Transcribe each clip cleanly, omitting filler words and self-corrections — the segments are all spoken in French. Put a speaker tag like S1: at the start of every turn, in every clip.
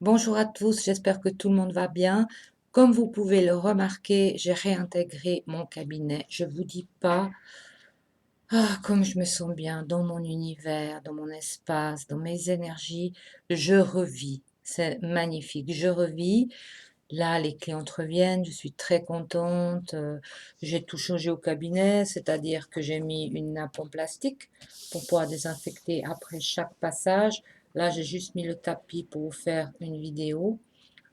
S1: Bonjour à tous, j'espère que tout le monde va bien. Comme vous pouvez le remarquer, j'ai réintégré mon cabinet. Je vous dis pas, comme je me sens bien dans mon univers, dans mon espace, dans mes énergies. Je revis. C'est magnifique. Je revis. Là, les clientes reviennent. Je suis très contente. J'ai tout changé au cabinet, c'est-à-dire que j'ai mis une nappe en plastique pour pouvoir désinfecter après chaque passage. Là, j'ai juste mis le tapis pour vous faire une vidéo.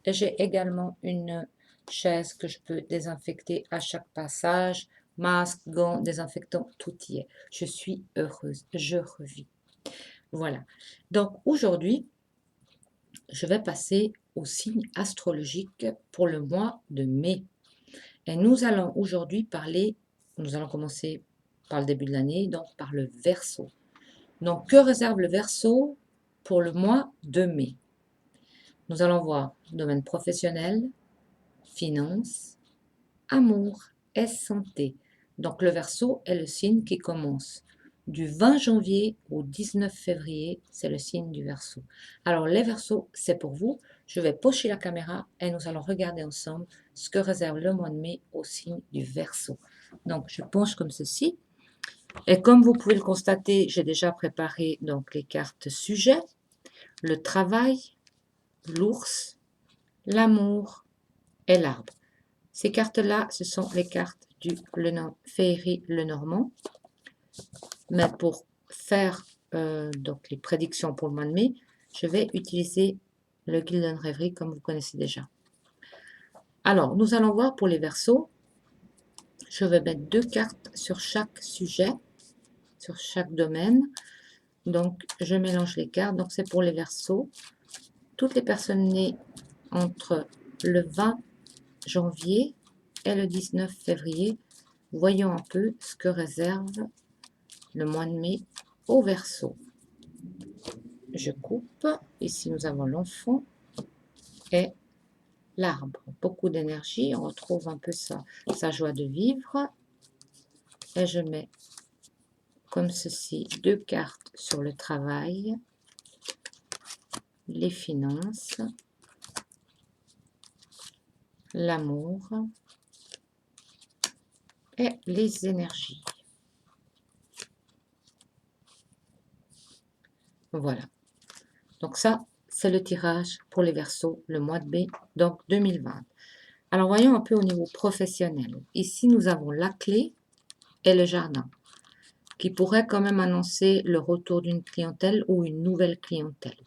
S1: Et j'ai également une chaise que je peux désinfecter à chaque passage. Masque, gants, désinfectant, tout y est. Je suis heureuse, je revis. Voilà. Donc aujourd'hui, je vais passer au signe astrologique pour le mois de mai. Et nous allons aujourd'hui parler, nous allons commencer par le début de l'année, donc par le Verseau. Donc que réserve le Verseau pour le mois de mai? Nous allons voir domaine professionnel, finance, amour et santé. Donc le Verseau est le signe qui commence du 20 janvier au 19 février, c'est le signe du Verseau. Alors les Verseaux, c'est pour vous. Je vais pocher la caméra et nous allons regarder ensemble ce que réserve le mois de mai au signe du Verseau. Donc je penche comme ceci. Et comme vous pouvez le constater, j'ai déjà préparé donc les cartes sujets, le travail, l'ours, l'amour et l'arbre. Ces cartes-là, ce sont les cartes du Féerie Lenormand. Mais pour faire donc les prédictions pour le mois de mai, je vais utiliser le Gilded Reverie comme vous connaissez déjà. Alors, nous allons voir pour les Verseaux. Je vais mettre 2 cartes sur chaque sujet, sur chaque domaine. Donc, je mélange les cartes. Donc, c'est pour les Verseaux. Toutes les personnes nées entre le 20 janvier et le 19 février, voyons un peu ce que réserve le mois de mai au Verseau. Je coupe. Ici, nous avons l'enfant et l'arbre. Beaucoup d'énergie. On retrouve un peu sa joie de vivre. Et je mets comme ceci 2 cartes sur le travail, les finances, l'amour et les énergies. Voilà. Donc ça, c'est le tirage pour les Verseaux, le mois de mai, donc 2020. Alors, voyons un peu au niveau professionnel. Ici, nous avons la clé et le jardin, qui pourrait quand même annoncer le retour d'une clientèle ou une nouvelle clientèle.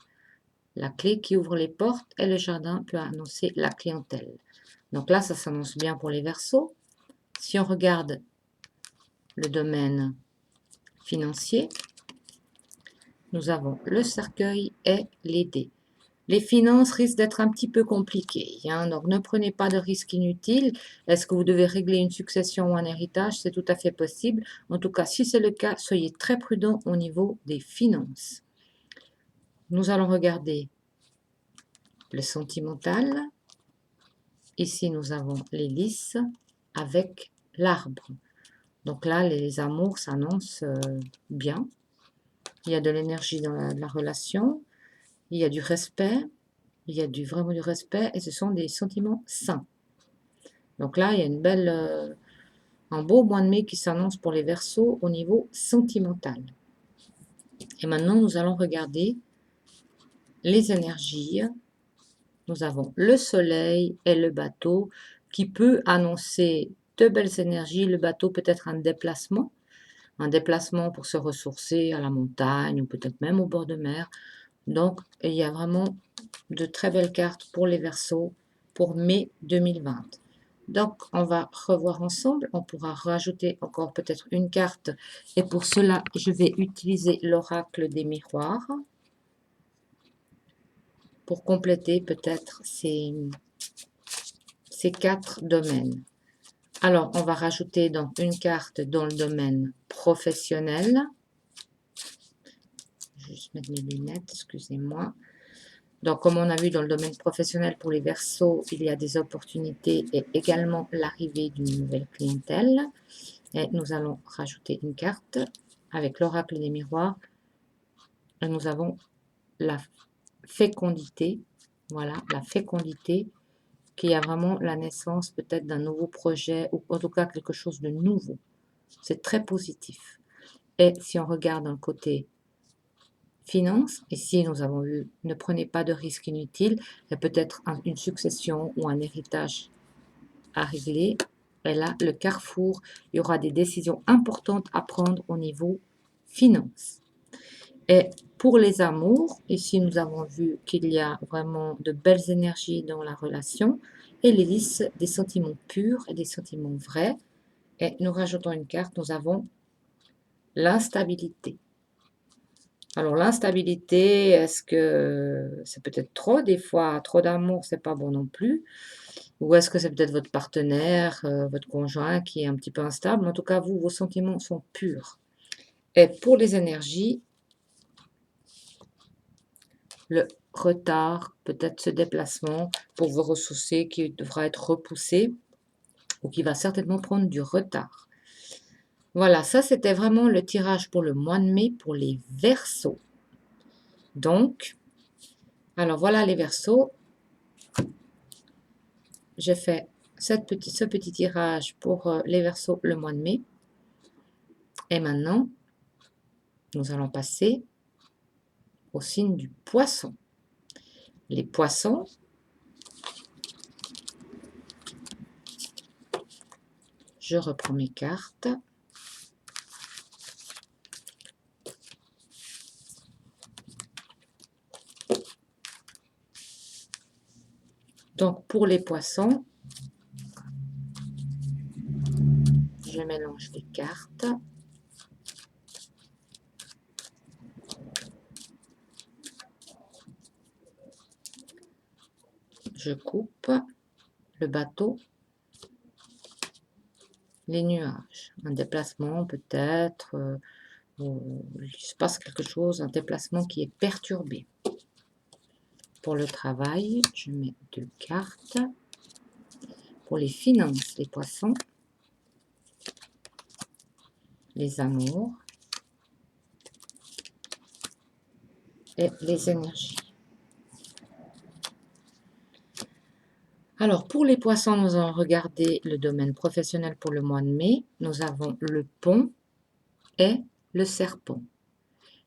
S1: La clé qui ouvre les portes et le jardin peut annoncer la clientèle. Donc là, ça s'annonce bien pour les Verseaux. Si on regarde le domaine financier, nous avons le cercueil et les dés. Les finances risquent d'être un petit peu compliquées, donc ne prenez pas de risques inutiles. Est-ce que vous devez régler une succession ou un héritage? C'est tout à fait possible. En tout cas, si c'est le cas, soyez très prudent au niveau des finances. Nous allons regarder le sentimental. Ici, nous avons les lys avec l'arbre. Donc là, les amours s'annoncent bien. Il y a de l'énergie dans la relation. Il y a du respect. Il y a vraiment du respect et ce sont des sentiments sains. Donc là, il y a un beau mois de mai qui s'annonce pour les Verseaux au niveau sentimental. Et maintenant, nous allons regarder les énergies. Nous avons le soleil et le bateau qui peut annoncer de belles énergies. Le bateau peut être un déplacement pour se ressourcer à la montagne ou peut-être même au bord de mer. Donc, il y a vraiment de très belles cartes pour les Verseaux pour mai 2020. Donc, on va revoir ensemble. On pourra rajouter encore peut-être une carte. Et pour cela, je vais utiliser l'oracle des miroirs pour compléter peut-être ces 4 domaines. Alors, on va rajouter donc une carte dans le domaine professionnel. Je vais juste mettre mes lunettes, excusez-moi. Donc, comme on a vu dans le domaine professionnel pour les Verseaux, il y a des opportunités et également l'arrivée d'une nouvelle clientèle. Et nous allons rajouter une carte avec l'oracle des miroirs. Et nous avons la fécondité Voilà, la fécondité, qu'il y a vraiment la naissance peut-être d'un nouveau projet, ou en tout cas quelque chose de nouveau. C'est très positif. Et si on regarde dans le côté finance, ici nous avons vu, ne prenez pas de risques inutiles, il y a peut-être une succession ou un héritage à régler. Et là, le carrefour, il y aura des décisions importantes à prendre au niveau finance. Et pour les amours, ici nous avons vu qu'il y a vraiment de belles énergies dans la relation et l'hélice des sentiments purs et des sentiments vrais. Et nous rajoutons une carte, nous avons l'instabilité. Alors l'instabilité, est-ce que c'est peut-être trop des fois, trop d'amour, c'est pas bon non plus, ou est-ce que c'est peut-être votre partenaire, votre conjoint qui est un petit peu instable? En tout cas, vous, vos sentiments sont purs. Et pour les énergies, le retard, peut-être ce déplacement pour vous ressourcer qui devra être repoussé ou qui va certainement prendre du retard. Voilà, ça c'était vraiment le tirage pour le mois de mai pour les Verseaux. Donc, alors voilà les Verseaux. J'ai fait ce petit tirage pour les Verseaux le mois de mai. Et maintenant, nous allons passer au signe du Poisson. Les Poissons, je reprends mes cartes. Donc pour les Poissons, je mélange les cartes. Je coupe le bateau, les nuages, un déplacement peut-être, il se passe quelque chose, un déplacement qui est perturbé. Pour le travail, je mets 2 cartes. Pour les finances, les Poissons, les amours et les énergies. Alors, pour les Poissons, nous allons regarder le domaine professionnel pour le mois de mai. Nous avons le Pont et le Serpent.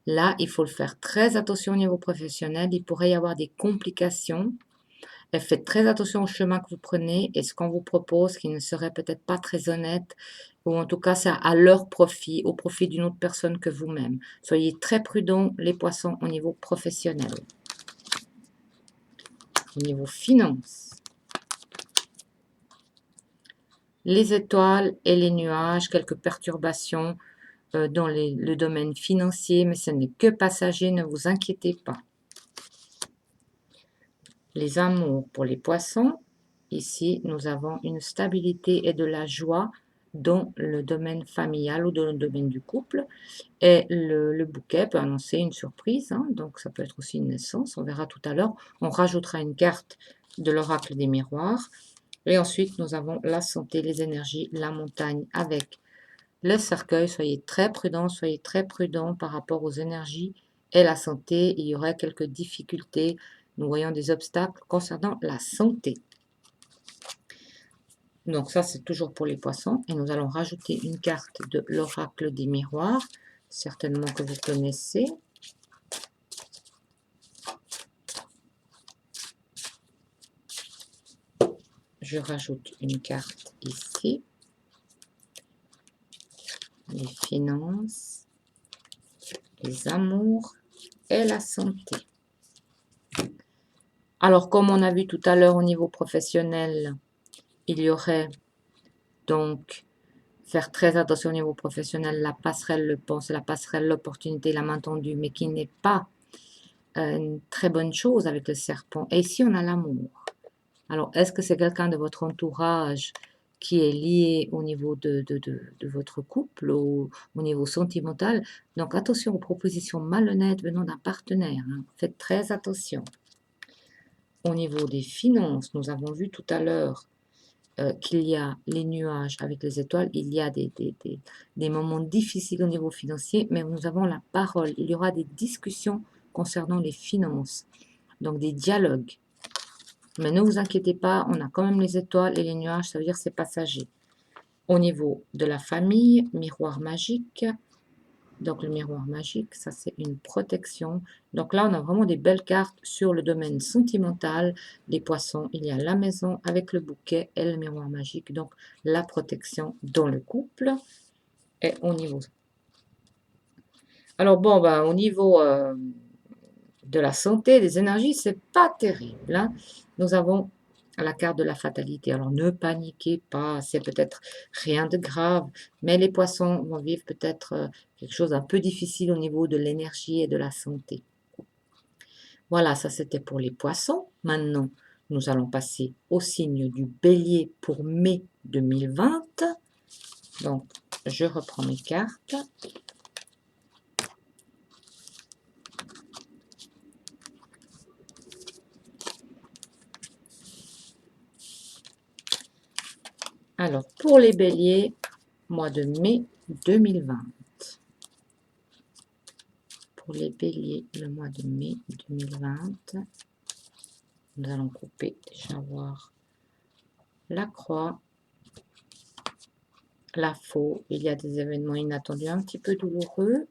S1: Là, il faut faire très attention au niveau professionnel. Il pourrait y avoir des complications. Et faites très attention au chemin que vous prenez et ce qu'on vous propose qui ne serait peut-être pas très honnête, ou en tout cas, c'est à leur profit, au profit d'une autre personne que vous-même. Soyez très prudents, les Poissons, au niveau professionnel. Au niveau finance, les étoiles et les nuages, quelques perturbations dans le domaine financier, mais ce n'est que passager, ne vous inquiétez pas. Les amours pour les Poissons, ici nous avons une stabilité et de la joie dans le domaine familial ou dans le domaine du couple. Et le bouquet peut annoncer une surprise, hein, donc ça peut être aussi une naissance, on verra tout à l'heure. On rajoutera une carte de l'oracle des miroirs. Et ensuite, nous avons la santé, les énergies, la montagne avec le cercueil. Soyez très prudents par rapport aux énergies et la santé. Il y aurait quelques difficultés. Nous voyons des obstacles concernant la santé. Donc ça, c'est toujours pour les Poissons. Et nous allons rajouter une carte de l'oracle des miroirs, certainement que vous connaissez. Je rajoute une carte ici. Les finances, les amours et la santé. Alors, comme on a vu tout à l'heure au niveau professionnel, il y aurait donc faire très attention au niveau professionnel, la passerelle, le pont, c'est la passerelle, l'opportunité, la main tendue, mais qui n'est pas une très bonne chose avec le serpent. Et ici, on a l'amour. Alors, est-ce que c'est quelqu'un de votre entourage qui est lié au niveau de votre couple, au niveau sentimental? Donc, attention aux propositions malhonnêtes venant d'un partenaire. Hein. Faites très attention. Au niveau des finances, nous avons vu tout à l'heure qu'il y a les nuages avec les étoiles, il y a des moments difficiles au niveau financier, mais nous avons la parole. Il y aura des discussions concernant les finances, donc des dialogues. Mais ne vous inquiétez pas, on a quand même les étoiles et les nuages, ça veut dire que c'est passager. Au niveau de la famille, miroir magique. Donc le miroir magique, ça c'est une protection. Donc là, on a vraiment des belles cartes sur le domaine sentimental. Les poissons, il y a la maison avec le bouquet et le miroir magique. Donc la protection dans le couple. Et au niveau... Alors bon, ben, au niveau de la santé, des énergies, c'est pas terrible, hein. Nous avons la carte de la fatalité. Alors ne paniquez pas, c'est peut-être rien de grave, mais les poissons vont vivre peut-être quelque chose un peu difficile au niveau de l'énergie et de la santé. Voilà, ça c'était pour les poissons. Maintenant, nous allons passer au signe du bélier pour mai 2020. Donc, je reprends mes cartes. Alors, pour les béliers, mois de mai 2020. Pour les béliers, le mois de mai 2020, nous allons couper, déjà voir la croix, la faux. Il y a des événements inattendus un petit peu douloureux.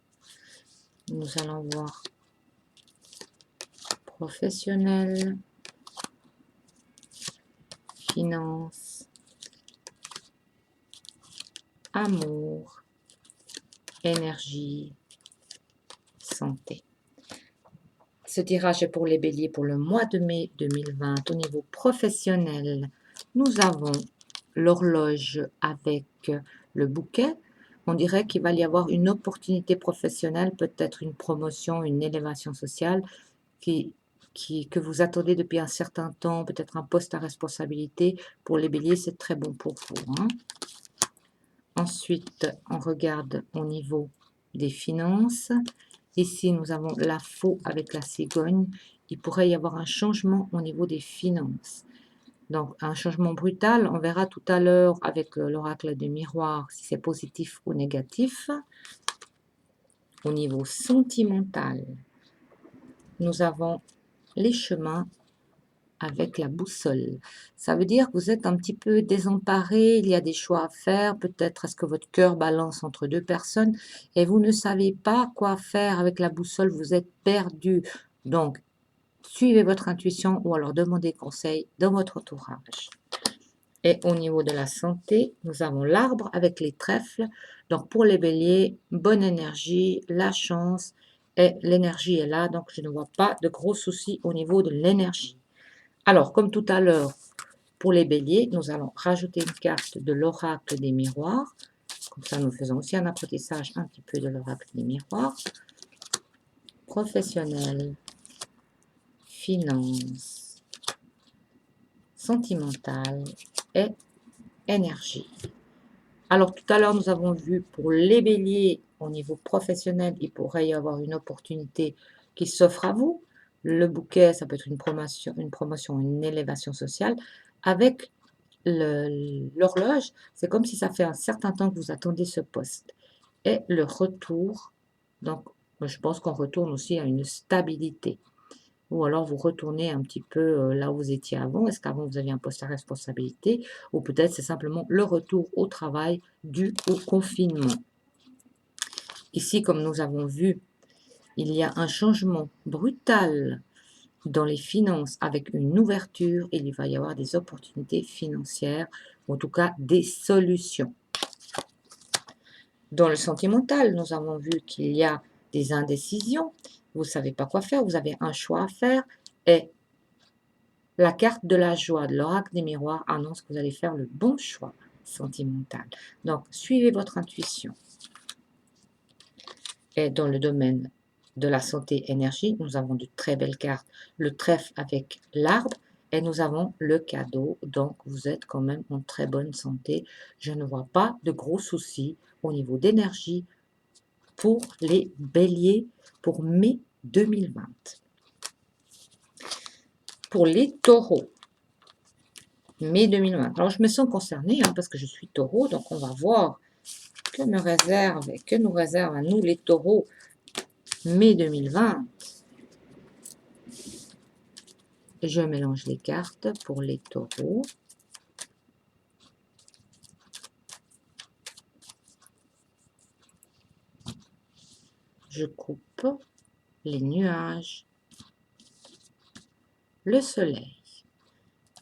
S1: Nous allons voir professionnel, finance, amour, énergie, santé. Ce tirage est pour les béliers pour le mois de mai 2020. Au niveau professionnel, nous avons l'horloge avec le bouquet. On dirait qu'il va y avoir une opportunité professionnelle, peut-être une promotion, une élévation sociale que vous attendez depuis un certain temps, peut-être un poste à responsabilité. Pour les béliers, c'est très bon pour vous, hein. Ensuite, on regarde au niveau des finances. Ici, nous avons la faux avec la cigogne. Il pourrait y avoir un changement au niveau des finances. Donc, un changement brutal. On verra tout à l'heure avec l'oracle des miroirs si c'est positif ou négatif. Au niveau sentimental, nous avons les chemins avec la boussole. Ça veut dire que vous êtes un petit peu désemparé, il y a des choix à faire, peut-être est-ce que votre cœur balance entre deux personnes et vous ne savez pas quoi faire avec la boussole, vous êtes perdu. Donc, suivez votre intuition ou alors demandez conseil dans votre entourage. Et au niveau de la santé, nous avons l'arbre avec les trèfles. Donc, pour les béliers, bonne énergie, la chance et l'énergie est là. Donc, je ne vois pas de gros soucis au niveau de l'énergie. Alors, comme tout à l'heure, pour les béliers, nous allons rajouter une carte de l'oracle des miroirs. Comme ça, nous faisons aussi un apprentissage un petit peu de l'oracle des miroirs. Professionnel, finance, sentimental et énergie. Alors, tout à l'heure, nous avons vu pour les béliers, au niveau professionnel, il pourrait y avoir une opportunité qui s'offre à vous. Le bouquet, ça peut être une promotion, une élévation sociale. Avec l'horloge, c'est comme si ça fait un certain temps que vous attendez ce poste. Et le retour, donc je pense qu'on retourne aussi à une stabilité. Ou alors vous retournez un petit peu là où vous étiez avant. Est-ce qu'avant vous aviez un poste à responsabilité? Ou peut-être c'est simplement le retour au travail dû au confinement. Ici, comme nous avons vu, il y a un changement brutal dans les finances avec une ouverture. Il va y avoir des opportunités financières, ou en tout cas des solutions. Dans le sentimental, nous avons vu qu'il y a des indécisions. Vous ne savez pas quoi faire, vous avez un choix à faire. Et la carte de la joie de l'oracle des miroirs annonce que vous allez faire le bon choix sentimental. Donc, suivez votre intuition. Et dans le domaine de la santé énergie, nous avons de très belles cartes. Le trèfle avec l'arbre et nous avons le cadeau. Donc, vous êtes quand même en très bonne santé. Je ne vois pas de gros soucis au niveau d'énergie pour les béliers pour mai 2020. Pour les taureaux, mai 2020. Alors, je me sens concernée parce que je suis taureau, donc on va voir que nous réserve à nous les taureaux mai 2020. Je mélange les cartes pour les taureaux. Je coupe les nuages, le soleil.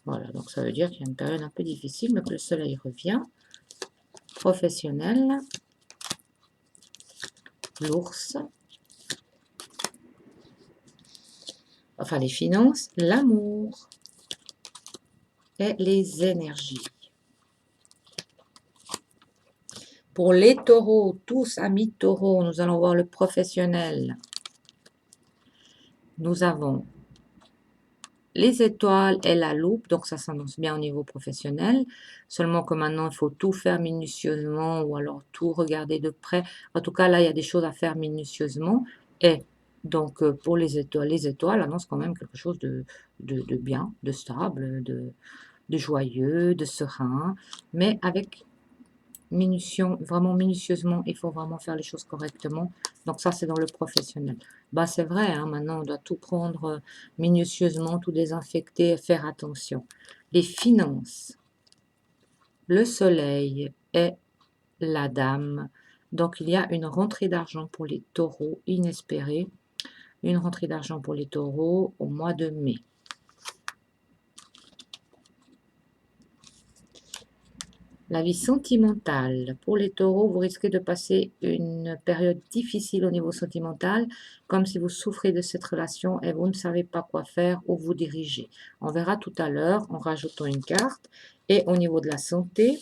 S1: Voilà, donc ça veut dire qu'il y a une période un peu difficile, mais que le soleil revient. Professionnel, l'ours, enfin les finances, l'amour et les énergies. Pour les taureaux, tous amis taureaux, nous allons voir le professionnel. Nous avons les étoiles et la loupe, donc ça s'annonce bien au niveau professionnel. Seulement que maintenant, il faut tout faire minutieusement ou alors tout regarder de près. En tout cas, là, il y a des choses à faire minutieusement. Et donc, pour les étoiles annoncent quand même quelque chose de bien, de stable, de joyeux, de serein, mais avec vraiment minutieusement, il faut vraiment faire les choses correctement. Donc ça, c'est dans le professionnel. Bah, c'est vrai, hein, maintenant, on doit tout prendre minutieusement, tout désinfecter, faire attention. Les finances, le soleil et la dame. Donc, il y a une rentrée d'argent pour les taureaux inespérée. Une rentrée d'argent pour les taureaux au mois de mai. La vie sentimentale. Pour les taureaux, vous risquez de passer une période difficile au niveau sentimental, comme si vous souffrez de cette relation et vous ne savez pas quoi faire ou vous diriger. On verra tout à l'heure en rajoutant une carte. Et au niveau de la santé,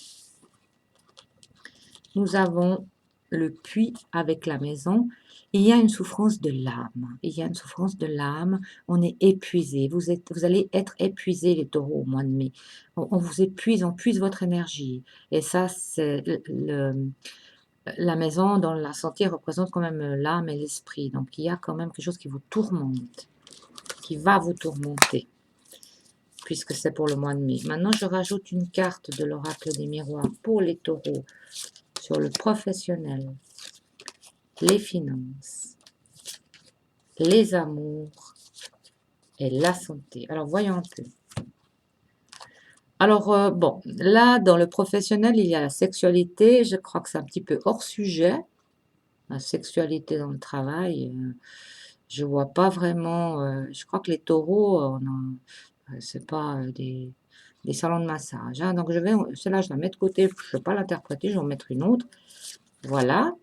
S1: nous avons le puits avec la maison. Il y a une souffrance de l'âme. Il y a une souffrance de l'âme. On est épuisé. Vous allez être épuisé, les taureaux, au mois de mai. On vous épuise, on puise votre énergie. Et ça, c'est la maison dans la santé représente quand même l'âme et l'esprit. Donc, il y a quand même quelque chose qui vous tourmente, qui va vous tourmenter, puisque c'est pour le mois de mai. Maintenant, je rajoute une carte de l'oracle des miroirs pour les taureaux sur le professionnel, les finances, les amours et la santé. Alors, voyons un peu. Alors, bon, là, dans le professionnel, il y a la sexualité. Je crois que c'est un petit peu hors sujet. La sexualité dans le travail, je vois pas vraiment. Je crois que les taureaux, c'est pas des salons de massage, hein. Donc, celle-là, je la mets de côté. Je ne vais pas l'interpréter. Je vais en mettre une autre. Voilà.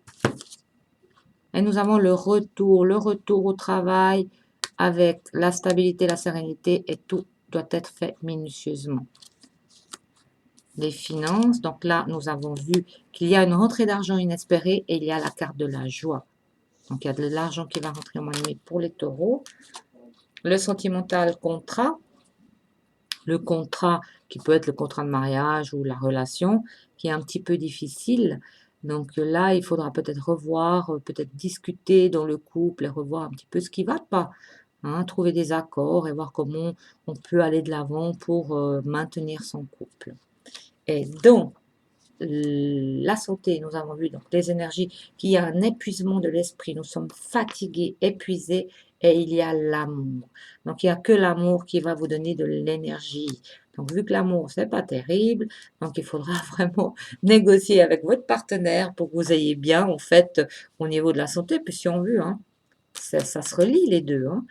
S1: Et nous avons le retour au travail avec la stabilité, la sérénité et tout doit être fait minutieusement. Les finances, donc là, nous avons vu qu'il y a une rentrée d'argent inespérée et il y a la carte de la joie. Donc, il y a de l'argent qui va rentrer au mois de mai pour les taureaux. Le sentimental, contrat. Le contrat qui peut être le contrat de mariage ou la relation qui est un petit peu difficile. Donc là, il faudra peut-être revoir, peut-être discuter dans le couple et revoir un petit peu ce qui ne va pas. Hein, trouver des accords et voir comment on peut aller de l'avant pour maintenir son couple. Et donc, la santé, nous avons vu donc les énergies, qu'il y a un épuisement de l'esprit, nous sommes fatigués, épuisés, et il y a l'amour. Donc, il n'y a que l'amour qui va vous donner de l'énergie. Donc, vu que l'amour, c'est pas terrible, donc il faudra vraiment négocier avec votre partenaire pour que vous ayez bien, en fait, au niveau de la santé, puis si on veut, hein, ça se relie les deux, hein.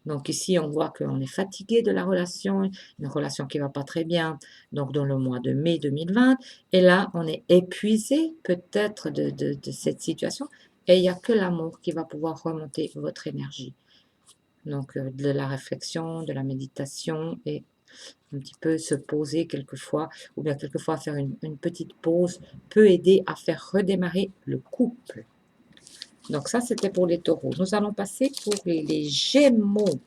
S1: Donc ici, on voit qu'on est fatigué de la relation, une relation qui ne va pas très bien, donc dans le mois de mai 2020. Et là, on est épuisé peut-être de cette situation. Et il n'y a que l'amour qui va pouvoir remonter votre énergie. Donc de la réflexion, de la méditation et un petit peu se poser quelquefois, ou bien quelquefois faire une petite pause peut aider à faire redémarrer le couple. Donc ça, c'était pour les taureaux. Nous allons passer pour les gémeaux.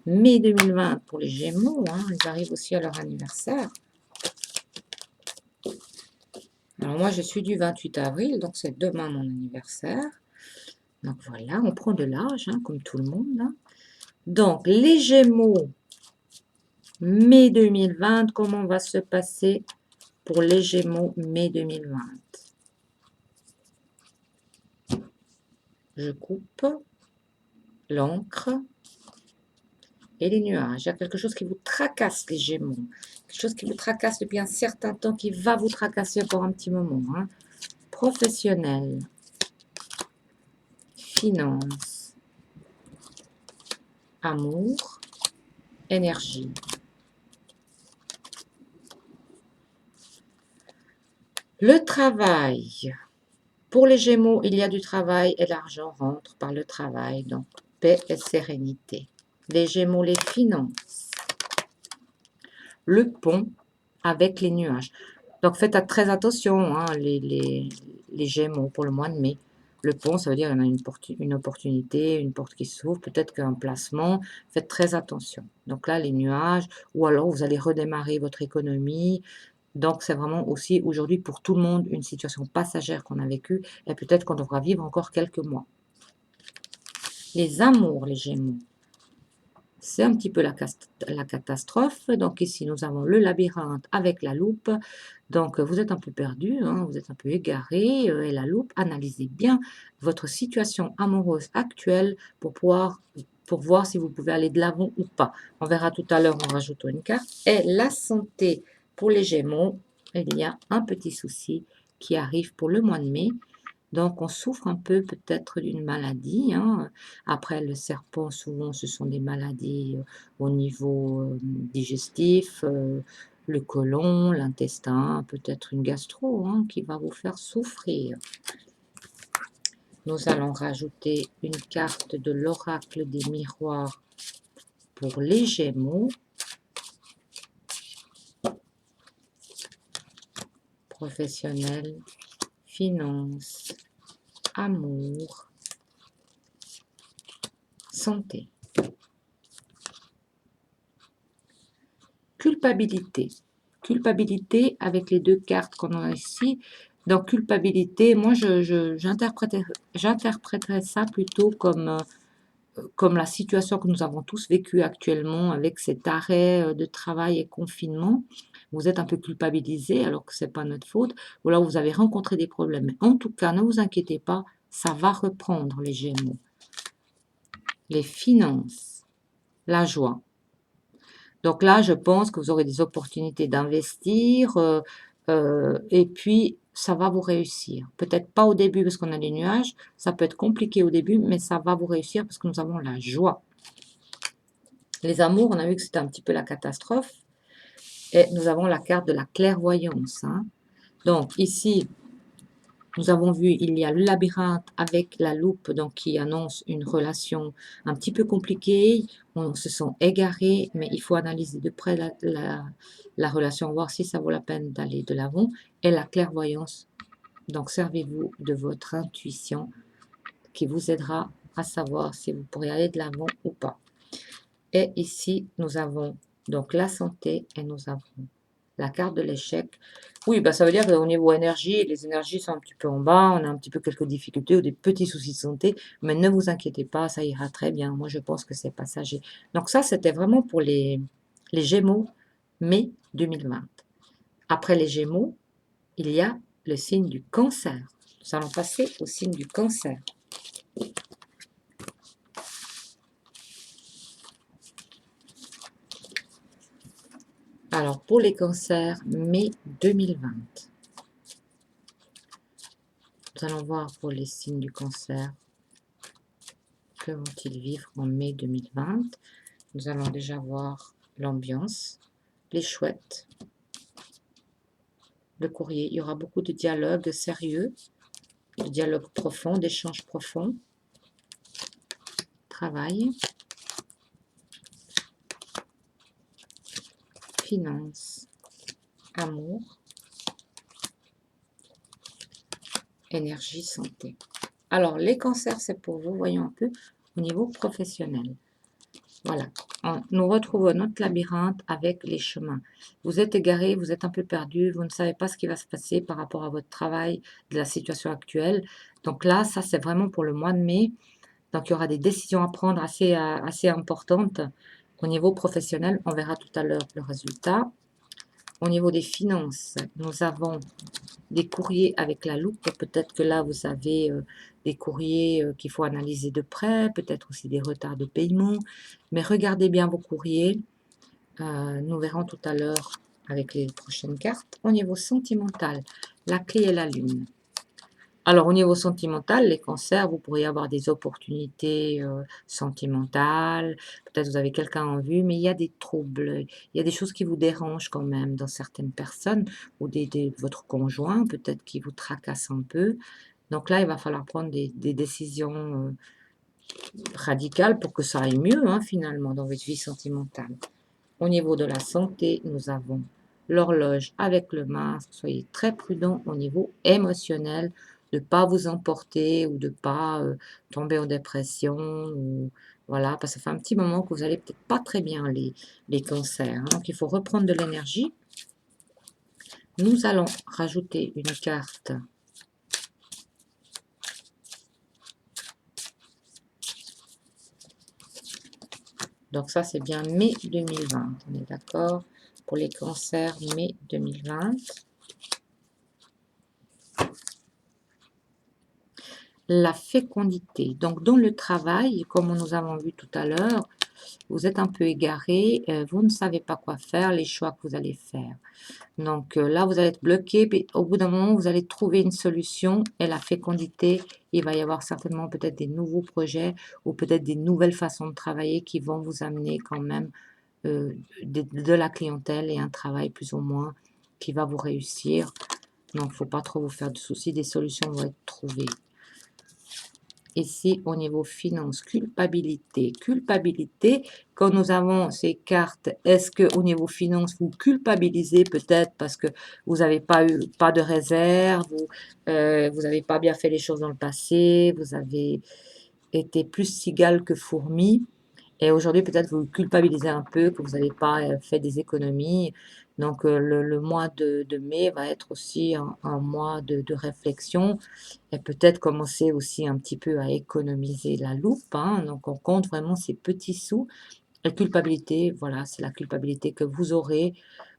S1: Mai 2020 pour les gémeaux, hein, ils arrivent aussi à leur anniversaire. Alors moi, je suis du 28 avril, donc c'est demain mon anniversaire. Donc voilà, on prend de l'âge, hein, comme tout le monde. Hein. Donc, les gémeaux, mai 2020, comment va se passer pour les gémeaux mai 2020? Je coupe l'encre. et les nuages. Il y a quelque chose qui vous tracasse, les Gémeaux. Quelque chose qui vous tracasse depuis un certain temps, qui va vous tracasser encore un petit moment. Hein. Professionnel, finance, amour, énergie. Le travail. Pour les Gémeaux, il y a du travail et l'argent rentre par le travail. Donc, paix et sérénité. Les Gémeaux, les finances. Le pont avec les nuages. Donc, faites très attention, hein, les Gémeaux, pour le mois de mai. Le pont, ça veut dire qu'il y en a une opportunité, une porte qui s'ouvre, peut-être qu'un placement. Faites très attention. Donc là, les nuages, ou alors vous allez redémarrer votre économie. Donc, c'est vraiment aussi aujourd'hui pour tout le monde une situation passagère qu'on a vécue et peut-être qu'on devra vivre encore quelques mois. Les amours, les Gémeaux. C'est un petit peu la catastrophe. Donc ici, nous avons le labyrinthe avec la loupe. Donc, vous êtes un peu perdu, hein, vous êtes un peu égaré. Et la loupe, analysez bien votre situation amoureuse actuelle pour voir si vous pouvez aller de l'avant ou pas. On verra tout à l'heure en rajoutant une carte. Et la santé pour les Gémeaux, il y a un petit souci qui arrive pour le mois de mai. Donc, on souffre un peu peut-être d'une maladie. Hein. Après, le serpent, souvent, ce sont des maladies au niveau digestif, le côlon, l'intestin, peut-être une gastro hein, qui va vous faire souffrir. Nous allons rajouter une carte de l'oracle des miroirs pour les Gémeaux. Professionnel, finance, amour, santé. Culpabilité. Culpabilité avec les deux cartes qu'on a ici. Donc, culpabilité, moi, j'interpréterais ça plutôt comme la situation que nous avons tous vécue actuellement avec cet arrêt de travail et confinement. Vous êtes un peu culpabilisé alors que ce n'est pas notre faute. Ou là, vous avez rencontré des problèmes. Mais en tout cas, ne vous inquiétez pas, ça va reprendre les Gémeaux. Les finances, la joie. Donc là, je pense que vous aurez des opportunités d'investir et puis ça va vous réussir. Peut-être pas au début parce qu'on a des nuages, ça peut être compliqué au début, mais ça va vous réussir parce que nous avons la joie. Les amours, on a vu que c'était un petit peu la catastrophe et nous avons la carte de la clairvoyance. Hein. Donc ici, nous avons vu, il y a le labyrinthe avec la loupe donc qui annonce une relation un petit peu compliquée. On se sent égaré, mais il faut analyser de près la relation, voir si ça vaut la peine d'aller de l'avant. Et la clairvoyance, donc servez-vous de votre intuition qui vous aidera à savoir si vous pourrez aller de l'avant ou pas. Et ici, nous avons donc la santé et nous avons la carte de l'échec. Oui, bah ça veut dire qu'au niveau énergie, les énergies sont un petit peu en bas, on a un petit peu quelques difficultés ou des petits soucis de santé, mais ne vous inquiétez pas, ça ira très bien. Moi, je pense que c'est passager. Donc ça, c'était vraiment pour les Gémeaux, mai 2020. Après les Gémeaux, il y a le signe du Cancer. Nous allons passer au signe du Cancer. Alors, pour les cancers, mai 2020. Nous allons voir pour les signes du cancer, que vont-ils vivre en mai 2020. Nous allons déjà voir l'ambiance, les chouettes, le courrier. Il y aura beaucoup de dialogues sérieux, de dialogues profonds, d'échanges profonds. Travail. Finances. Amour. Énergie, santé. Alors, les cancers, c'est pour vous, voyons un peu, au niveau professionnel. Voilà, nous retrouvons notre labyrinthe avec les chemins. Vous êtes égaré, vous êtes un peu perdu, vous ne savez pas ce qui va se passer par rapport à votre travail, de la situation actuelle. Donc là, ça c'est vraiment pour le mois de mai. Donc il y aura des décisions à prendre assez importantes au niveau professionnel. On verra tout à l'heure le résultat. Au niveau des finances, nous avons des courriers avec la loupe. Peut-être que là, vous avez des courriers qu'il faut analyser de près, peut-être aussi des retards de paiement. Mais regardez bien vos courriers. Nous verrons tout à l'heure avec les prochaines cartes. Au niveau sentimental, la clé est la lune. Alors, au niveau sentimental, les cancers, vous pourriez avoir des opportunités sentimentales. Peut-être vous avez quelqu'un en vue, mais il y a des troubles. Il y a des choses qui vous dérangent quand même dans certaines personnes ou votre conjoint, peut-être qui vous tracasse un peu. Donc là, il va falloir prendre des décisions radicales pour que ça aille mieux, hein, finalement, dans votre vie sentimentale. Au niveau de la santé, nous avons l'horloge avec le masque. Soyez très prudent au niveau émotionnel, de ne pas vous emporter ou de ne pas tomber en dépression. Ou, voilà, parce que ça fait un petit moment que vous n'allez peut-être pas très bien les cancers. Hein. Donc, il faut reprendre de l'énergie. Nous allons rajouter une carte. Donc ça, c'est bien mai 2020. On est d'accord? Pour les cancers, mai 2020. La fécondité. Donc, dans le travail, comme nous avons vu tout à l'heure, vous êtes un peu égaré, vous ne savez pas quoi faire, les choix que vous allez faire. Donc là, vous allez être bloqué, puis au bout d'un moment, vous allez trouver une solution et la fécondité, il va y avoir certainement peut-être des nouveaux projets ou peut-être des nouvelles façons de travailler qui vont vous amener quand même de la clientèle et un travail plus ou moins qui va vous réussir. Donc, il ne faut pas trop vous faire de soucis, des solutions vont être trouvées. Ici, au niveau finance, culpabilité. Culpabilité, quand nous avons ces cartes, est-ce que au niveau finance, vous culpabilisez peut-être parce que vous n'avez pas de réserve, vous n'avez pas bien fait les choses dans le passé, vous avez été plus cigale que fourmi. Et aujourd'hui, peut-être vous culpabilisez un peu que vous n'avez pas fait des économies. Donc, le mois de mai va être aussi un mois de réflexion et peut-être commencer aussi un petit peu à économiser la loupe. Hein. Donc, on compte vraiment ces petits sous. La culpabilité, voilà, c'est la culpabilité que vous aurez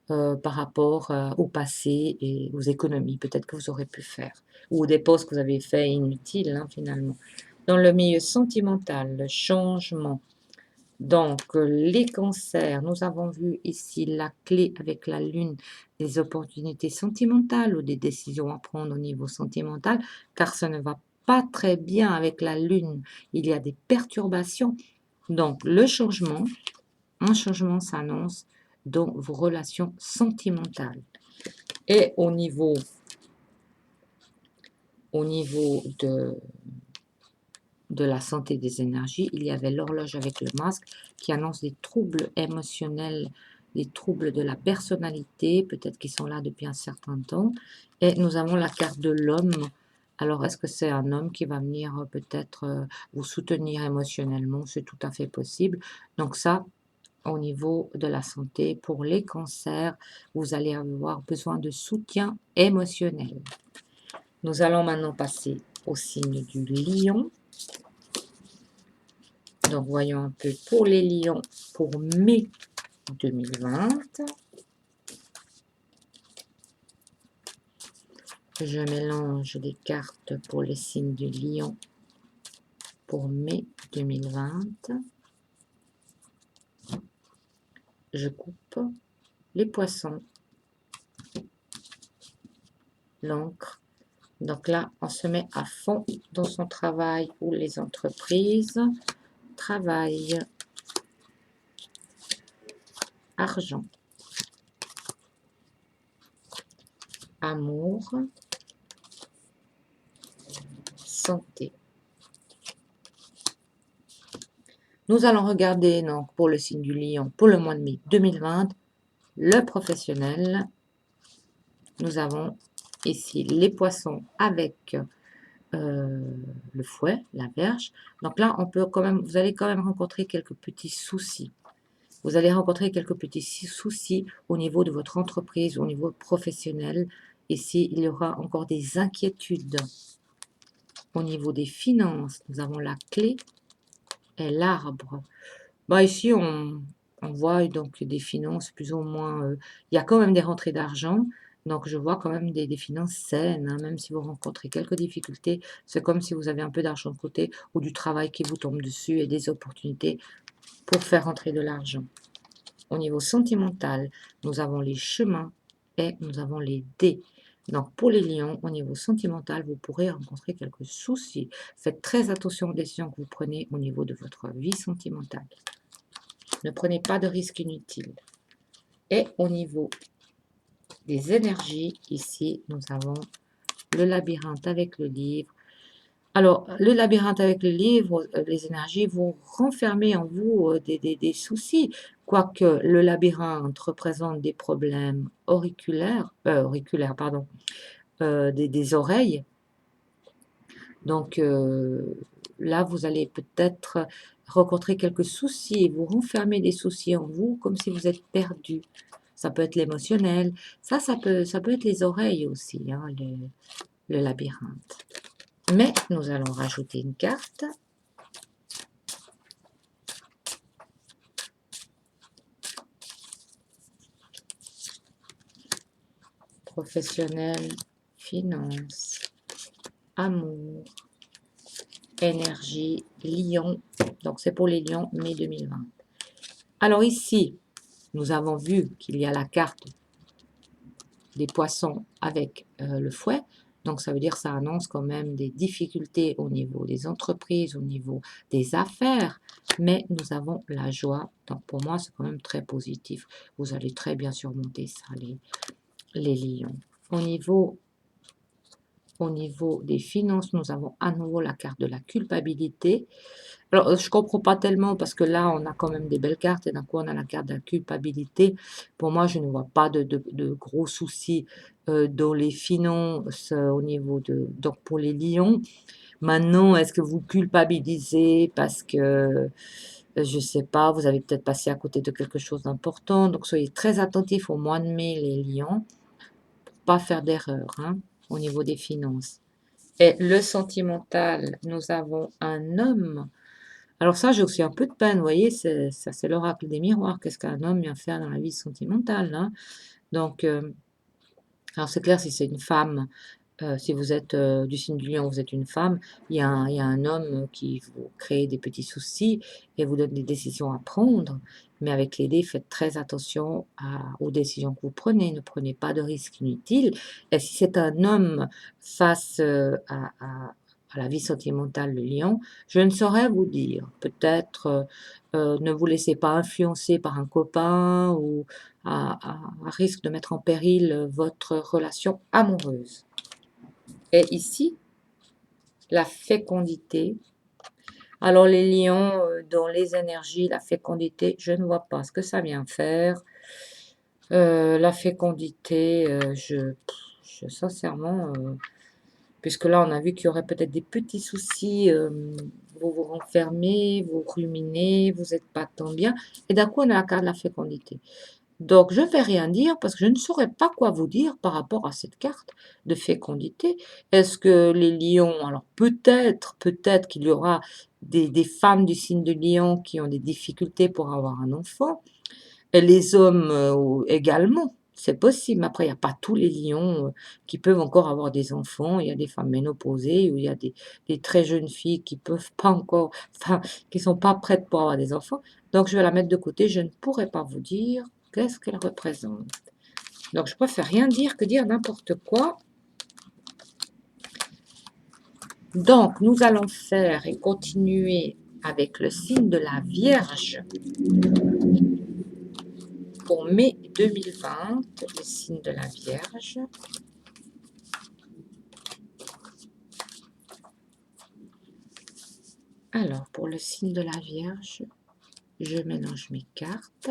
S1: par rapport au passé et aux économies peut-être que vous aurez pu faire ou aux dépenses que vous avez fait inutiles hein, finalement. Dans le milieu sentimental, le changement. Donc, les cancers, nous avons vu ici la clé avec la lune des opportunités sentimentales ou des décisions à prendre au niveau sentimental, car ça ne va pas très bien avec la lune. Il y a des perturbations. Donc, le changement, un changement s'annonce dans vos relations sentimentales. Et au niveau de la santé des énergies, il y avait l'horloge avec le masque qui annonce des troubles émotionnels, des troubles de la personnalité, peut-être qui sont là depuis un certain temps. Et nous avons la carte de l'homme. Alors, est-ce que c'est un homme qui va venir peut-être vous soutenir émotionnellement? C'est tout à fait possible. Donc ça, au niveau de la santé, pour les cancers, vous allez avoir besoin de soutien émotionnel. Nous allons maintenant passer au signe du lion. Donc, voyons un peu pour les lions pour mai 2020. Je mélange les cartes pour les signes du lion pour mai 2020. Je coupe les poissons, l'encre. Donc là, on se met à fond dans son travail ou les entreprises. Travail, argent, amour, santé. Nous allons regarder donc pour le signe du lion pour le mois de mai 2020, le professionnel. Nous avons ici les poissons avec le fouet, la verge. Donc là, on peut quand même, vous allez quand même rencontrer quelques petits soucis. Vous allez rencontrer quelques petits soucis au niveau de votre entreprise, au niveau professionnel. Ici, il y aura encore des inquiétudes. Au niveau des finances, nous avons la clé et l'arbre. Bah, ici, on voit donc des finances plus ou moins... il y a quand même des rentrées d'argent, Donc, je vois quand même des finances saines, hein, même si vous rencontrez quelques difficultés. C'est comme si vous avez un peu d'argent de côté ou du travail qui vous tombe dessus et des opportunités pour faire entrer de l'argent. Au niveau sentimental, nous avons les chemins et nous avons les dés. Donc, pour les lions, au niveau sentimental, vous pourrez rencontrer quelques soucis. Faites très attention aux décisions que vous prenez au niveau de votre vie sentimentale. Ne prenez pas de risques inutiles. Et au niveau des énergies, ici, nous avons le labyrinthe avec le livre. Alors, le labyrinthe avec le livre, les énergies vont renfermer en vous des soucis, quoique le labyrinthe représente des problèmes auriculaires, pardon, des oreilles. Donc là, vous allez peut-être rencontrer quelques soucis, vous renfermer des soucis en vous, comme si vous êtes perdu. Ça peut être l'émotionnel, ça peut être les oreilles aussi, hein, le labyrinthe. Mais nous allons rajouter une carte. Professionnel, finance, amour, énergie, lion. Donc c'est pour les lions, mai 2020. Alors ici, nous avons vu qu'il y a la carte des poissons avec le fouet. Donc, ça veut dire que ça annonce quand même des difficultés au niveau des entreprises, au niveau des affaires. Mais nous avons la joie. Donc, pour moi, c'est quand même très positif. Vous allez très bien surmonter ça, les lions. Au niveau des finances, nous avons à nouveau la carte de la culpabilité. Alors, je ne comprends pas tellement parce que là, on a quand même des belles cartes et d'un coup, on a la carte de la culpabilité. Pour moi, je ne vois pas de gros soucis dans les finances au niveau de... Donc, pour les lions, maintenant, est-ce que vous culpabilisez parce que, je ne sais pas, vous avez peut-être passé à côté de quelque chose d'important. Donc, soyez très attentifs au mois de mai, les lions, pour pas faire d'erreur hein, au niveau des finances. Et le sentimental, nous avons un homme. Alors ça, j'ai aussi un peu de peine, vous voyez, ça c'est l'oracle des miroirs. Qu'est-ce qu'un homme vient faire dans la vie sentimentale hein? Donc, alors c'est clair, si c'est une femme, si vous êtes du signe du lion, vous êtes une femme, il y a un homme qui vous crée des petits soucis et vous donne des décisions à prendre. Mais avec les dés, faites très attention aux décisions que vous prenez. Ne prenez pas de risques inutiles. Et si c'est un homme face à la vie sentimentale, le lion, je ne saurais vous dire. Peut-être ne vous laissez pas influencer par un copain ou à risque de mettre en péril votre relation amoureuse. Et ici, la fécondité. Alors les lions, dans les énergies, la fécondité, je ne vois pas ce que ça vient faire. La fécondité, sincèrement, puisque là on a vu qu'il y aurait peut-être des petits soucis, vous vous renfermez, vous ruminez, vous n'êtes pas tant bien. Et d'un coup on a la carte de la fécondité. Donc, je ne vais rien dire parce que je ne saurais pas quoi vous dire par rapport à cette carte de fécondité. Est-ce que les lions, alors peut-être qu'il y aura des femmes du signe de lion qui ont des difficultés pour avoir un enfant, et les hommes également, c'est possible. Après, il n'y a pas tous les lions qui peuvent encore avoir des enfants. Il y a des femmes ménopausées ou il y a des très jeunes filles qui peuvent pas encore, enfin, qui sont pas prêtes pour avoir des enfants. Donc, je vais la mettre de côté. Je ne pourrai pas vous dire qu'est-ce qu'elle représente. Donc, je préfère rien dire que dire n'importe quoi. Donc, nous allons faire et continuer avec le signe de la Vierge pour mai 2020, le signe de la Vierge. Alors, pour le signe de la Vierge, je mélange mes cartes.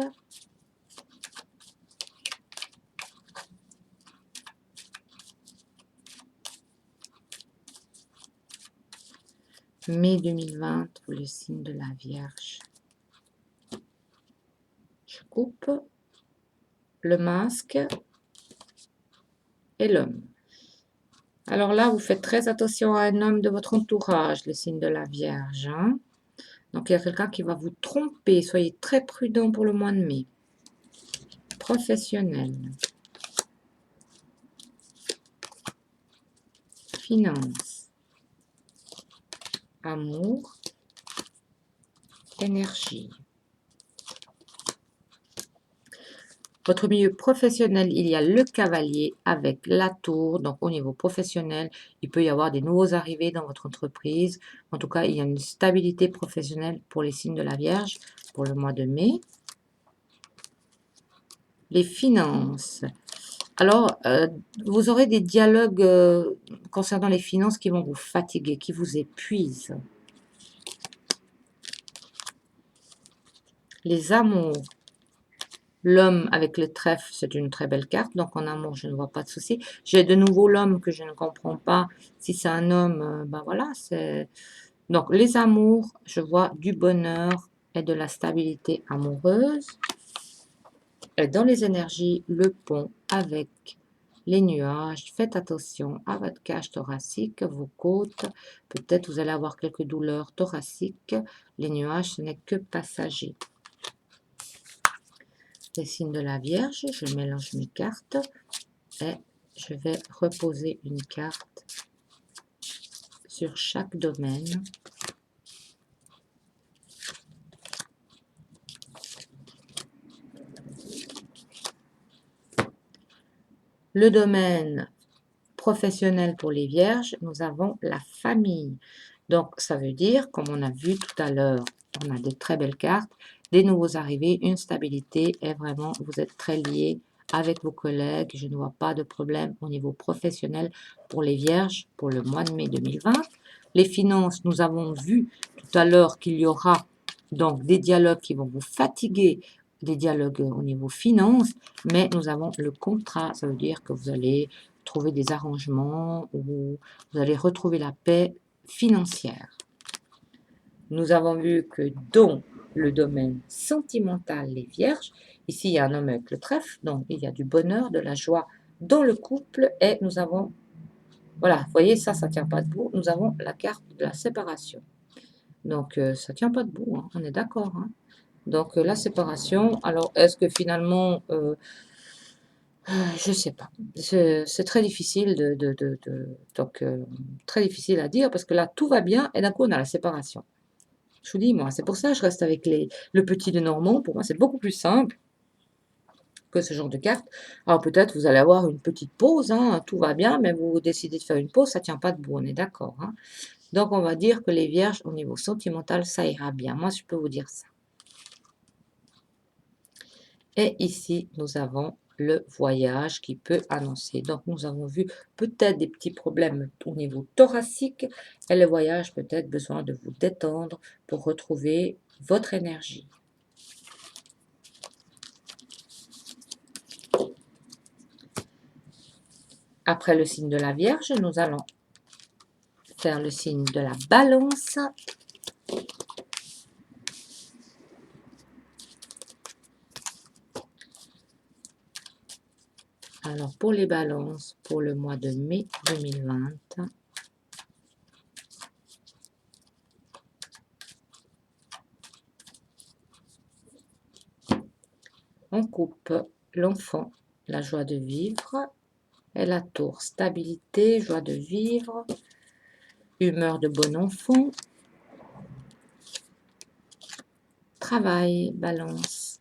S1: Mai 2020 pour le signe de la Vierge. Je coupe le masque et l'homme. Alors là, vous faites très attention à un homme de votre entourage, le signe de la Vierge. Hein? Donc, il y a quelqu'un qui va vous tromper. Soyez très prudent pour le mois de mai. Professionnel. finances, amour, énergie. Votre milieu professionnel, il y a le cavalier avec la tour. Donc, au niveau professionnel, il peut y avoir des nouveaux arrivés dans votre entreprise. En tout cas, il y a une stabilité professionnelle pour les signes de la Vierge pour le mois de mai. Les finances. Alors, vous aurez des dialogues concernant les finances qui vont vous fatiguer, qui vous épuisent. Les amours. L'homme avec le trèfle, c'est une très belle carte. Donc, en amour, je ne vois pas de souci. J'ai de nouveau l'homme que je ne comprends pas. Si c'est un homme, ben voilà. Donc, les amours, je vois du bonheur et de la stabilité amoureuse. Et dans les énergies, le pont avec les nuages. Faites attention à votre cage thoracique, vos côtes. Peut-être vous allez avoir quelques douleurs thoraciques. Les nuages, ce n'est que passager. Les signes de la Vierge, je mélange mes cartes et je vais reposer une carte sur chaque domaine. Le domaine professionnel pour les Vierges, nous avons la famille. Donc, ça veut dire, comme on a vu tout à l'heure, on a de très belles cartes, des nouveaux arrivés, une stabilité, et vraiment, vous êtes très liés avec vos collègues. Je ne vois pas de problème au niveau professionnel pour les Vierges pour le mois de mai 2020. Les finances, nous avons vu tout à l'heure qu'il y aura donc des dialogues qui vont vous fatiguer, des dialogues au niveau finance, mais nous avons le contrat, ça veut dire que vous allez trouver des arrangements ou vous allez retrouver la paix financière. Nous avons vu que dans le domaine sentimental, les Vierges, ici il y a un homme avec le trèfle, donc il y a du bonheur, de la joie dans le couple et nous avons, voilà, vous voyez, ça ne tient pas debout, nous avons la carte de la séparation. Donc ça ne tient pas debout, hein, on est d'accord. Hein. Donc la séparation, alors est-ce que finalement, je ne sais pas, c'est très difficile donc très difficile à dire parce que là tout va bien et d'un coup on a la séparation. Je vous dis, moi, c'est pour ça que je reste avec le petit de Normand. Pour moi, c'est beaucoup plus simple que ce genre de carte. Alors, peut-être vous allez avoir une petite pause, hein, tout va bien, mais vous décidez de faire une pause, ça ne tient pas debout, on est d'accord. Hein. Donc, on va dire que les Vierges, au niveau sentimental, ça ira bien. Moi, je peux vous dire ça. Et ici, nous avons le voyage qui peut annoncer. Donc, nous avons vu peut-être des petits problèmes au niveau thoracique et le voyage peut-être besoin de vous détendre pour retrouver votre énergie. Après le signe de la Vierge, nous allons faire le signe de la Balance. Alors, pour les balances, pour le mois de mai 2020, on coupe l'enfant, la joie de vivre, et la tour, stabilité, joie de vivre, humeur de bon enfant, travail, balance,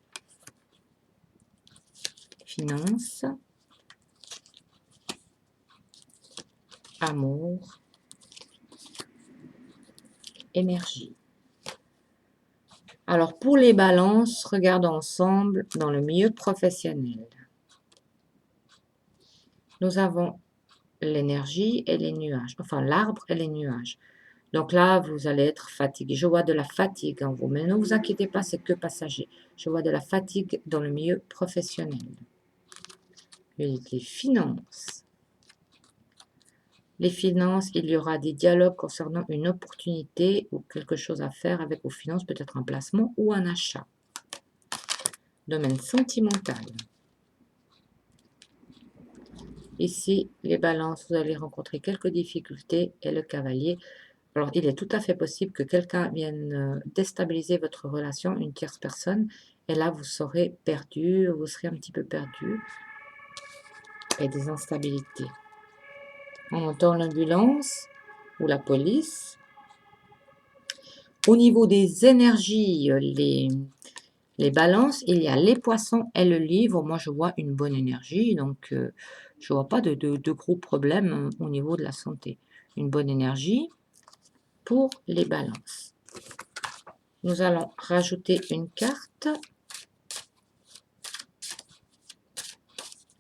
S1: finance, amour, énergie. Alors, pour les balances, regardons ensemble dans le milieu professionnel. Nous avons l'énergie et les nuages, enfin l'arbre et les nuages. Donc là, vous allez être fatigué. Je vois de la fatigue en vous, mais ne vous inquiétez pas, c'est que passager. Je vois de la fatigue dans le milieu professionnel. Les finances. Les finances, il y aura des dialogues concernant une opportunité ou quelque chose à faire avec vos finances, peut-être un placement ou un achat. Domaine sentimental. Ici, les balances, vous allez rencontrer quelques difficultés et le cavalier. Alors, il est tout à fait possible que quelqu'un vienne déstabiliser votre relation, une tierce personne, et là, vous serez perdu, vous serez un petit peu perdu, et des instabilités. On entend l'ambulance ou la police. Au niveau des énergies, les balances, il y a les poissons et le livre. Moi, je vois une bonne énergie, donc je ne vois pas de gros problèmes au niveau de la santé. Une bonne énergie pour les balances. Nous allons rajouter une carte.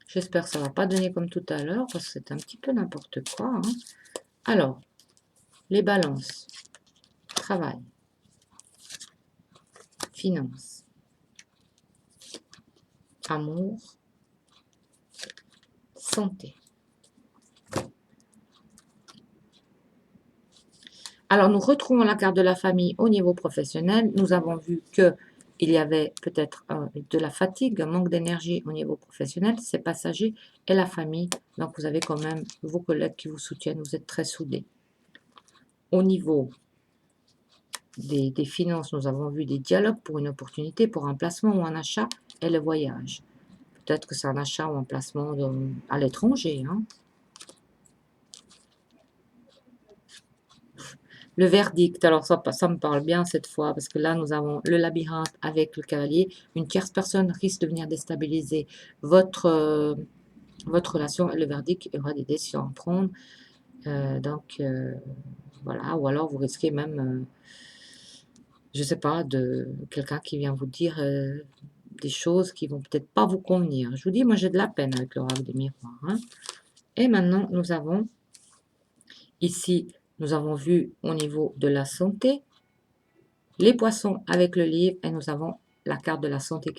S1: J'espère que ça ne va pas donner comme tout à l'heure, parce que c'est un petit peu n'importe quoi. Hein. Alors, les balances. Travail. Finances. Amour. Santé. Alors, nous retrouvons la carte de la famille au niveau professionnel. Nous avons vu qu'il y avait peut-être de la fatigue, un manque d'énergie au niveau professionnel. C'est passager et la famille. Donc, vous avez quand même vos collègues qui vous soutiennent. Vous êtes très soudés. Au niveau des finances, nous avons vu des dialogues pour une opportunité, pour un placement ou un achat et le voyage. Peut-être que c'est un achat ou un placement à l'étranger. Hein. Le verdict, alors ça me parle bien cette fois, parce que là, nous avons le labyrinthe avec le cavalier. Une tierce personne risque de venir déstabiliser votre relation et le verdict, il y aura des décisions à prendre. Voilà, ou alors vous risquez même, je ne sais pas, de quelqu'un qui vient vous dire des choses qui vont peut-être pas vous convenir. Je vous dis, moi j'ai de la peine avec l'oracle des miroirs. Hein. Et maintenant, nous avons ici, nous avons vu au niveau de la santé, les poissons avec le livre et nous avons la carte de la santé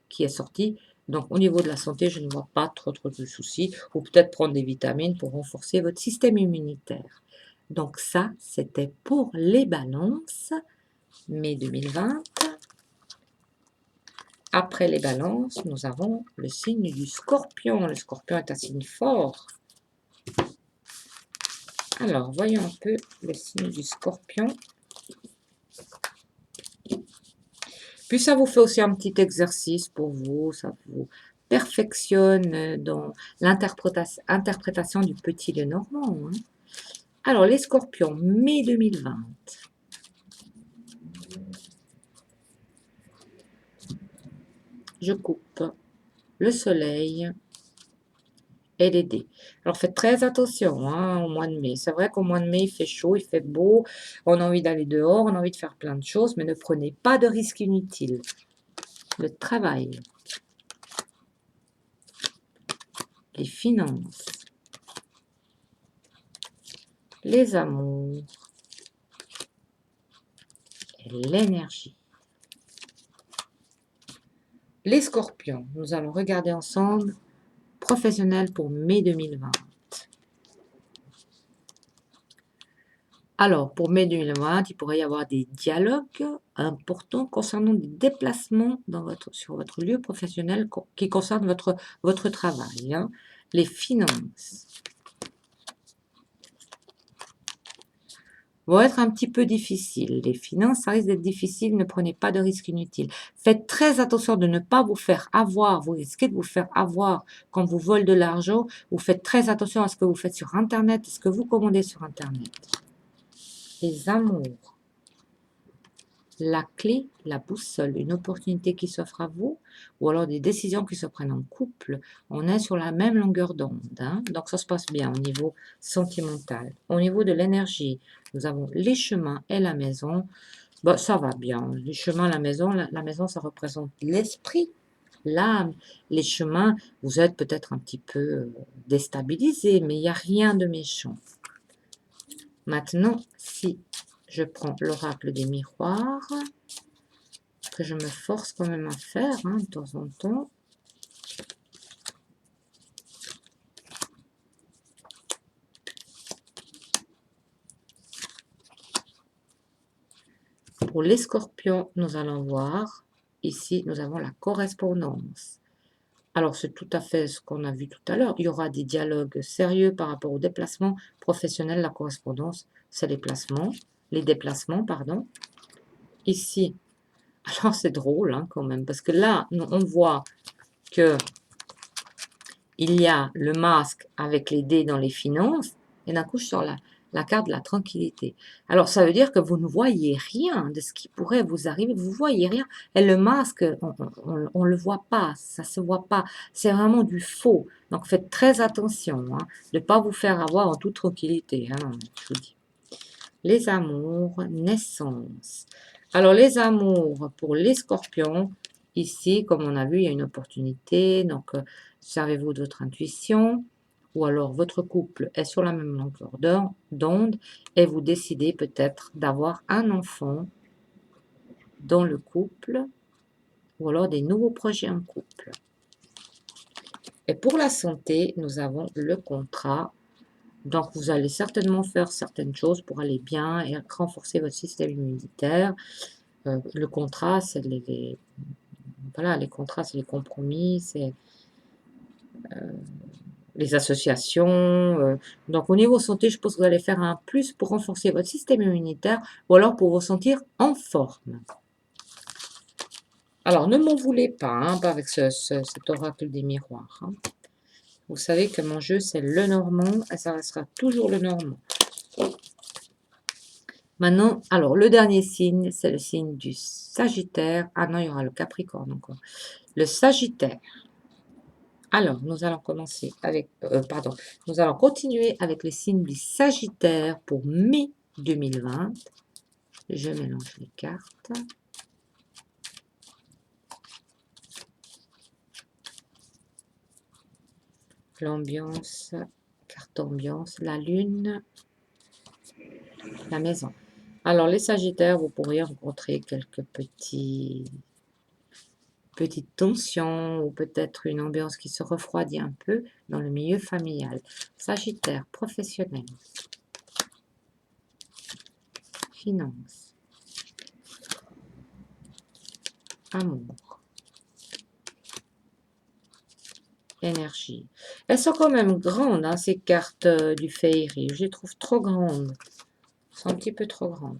S1: qui est sortie. Donc au niveau de la santé, je ne vois pas trop de soucis. Ou peut-être prendre des vitamines pour renforcer votre système immunitaire. Donc ça, c'était pour les balances, mai 2020. Après les balances, nous avons le signe du scorpion. Le scorpion est un signe fort. Alors, voyons un peu le signe du scorpion. Puis ça vous fait aussi un petit exercice pour vous, ça vous perfectionne dans l'interprétation du petit Lenormand. Hein. Alors, les scorpions, mai 2020. Je coupe le soleil et les dés. Alors, faites très attention hein, au mois de mai. C'est vrai qu'au mois de mai, il fait chaud, il fait beau, on a envie d'aller dehors, on a envie de faire plein de choses, mais ne prenez pas de risques inutiles. Le travail. Les finances. Les amours. Et l'énergie. Les scorpions, nous allons regarder ensemble, professionnel pour mai 2020. Alors, pour mai 2020, il pourrait y avoir des dialogues importants concernant des déplacements sur votre lieu professionnel qui concernent votre travail. Hein. Les finances vont être un petit peu difficiles. Les finances, ça risque d'être difficile, ne prenez pas de risques inutiles. Faites très attention de ne pas vous faire avoir, vous risquez de vous faire avoir quand vous volez de l'argent. Vous faites très attention à ce que vous faites sur Internet, ce que vous commandez sur Internet. Les amours. La clé, la boussole, une opportunité qui s'offre à vous, ou alors des décisions qui se prennent en couple. On est sur la même longueur d'onde, hein, donc ça se passe bien au niveau sentimental. Au niveau de l'énergie, nous avons les chemins et la maison. Bon, ça va bien. Les chemins, la maison, ça représente l'esprit, l'âme. Les chemins, vous êtes peut-être un petit peu déstabilisé, mais il n'y a rien de méchant. Maintenant, si je prends l'oracle des miroirs, que je me force quand même à faire hein, de temps en temps. Pour les scorpions, nous allons voir, ici, nous avons la correspondance. Alors, c'est tout à fait ce qu'on a vu tout à l'heure. Il y aura des dialogues sérieux par rapport aux déplacements professionnels. La correspondance, c'est les déplacements, pardon. Ici, alors c'est drôle hein, quand même, parce que là, on voit que il y a le masque avec les dés dans les finances, Et d'un coup, je sors la carte de la tranquillité. Alors, ça veut dire que vous ne voyez rien de ce qui pourrait vous arriver. Vous ne voyez rien. Et le masque, on ne le voit pas. Ça ne se voit pas. C'est vraiment du faux. Donc, faites très attention hein, de ne pas vous faire avoir en toute tranquillité. Hein, je vous dis. Les amours, naissance. Alors, les amours pour les scorpions, ici, comme on a vu, il y a une opportunité. Donc, servez-vous de votre intuition. Ou alors, votre couple est sur la même longueur d'onde et vous décidez peut-être d'avoir un enfant dans le couple ou alors des nouveaux projets en couple. Et pour la santé, nous avons le contrat. Donc, vous allez certainement faire certaines choses pour aller bien et renforcer votre système immunitaire. Le contrat, c'est voilà, les contrats, c'est les compromis, c'est les associations. Donc, au niveau santé, je pense que vous allez faire un plus pour renforcer votre système immunitaire ou alors pour vous sentir en forme. Alors, ne m'en voulez pas, hein, pas avec cet oracle des miroirs. Hein. Vous savez que mon jeu, c'est le normand et ça restera toujours le normand. Maintenant, alors, le dernier signe, c'est le signe du Sagittaire. Ah non, il y aura le Capricorne encore. Le Sagittaire. Alors, nous allons commencer avec, nous allons continuer avec le signe du Sagittaire pour mai 2020. Je mélange les cartes. L'ambiance, carte ambiance, la lune, la maison. Alors, les Sagittaires, vous pourriez rencontrer quelques petites tensions ou peut-être une ambiance qui se refroidit un peu dans le milieu familial. Sagittaire, professionnel. Finance. Amour. Énergie. Elles sont quand même grandes, hein, ces cartes du Féerie. Je les trouve trop grandes. Elles sont un petit peu trop grandes.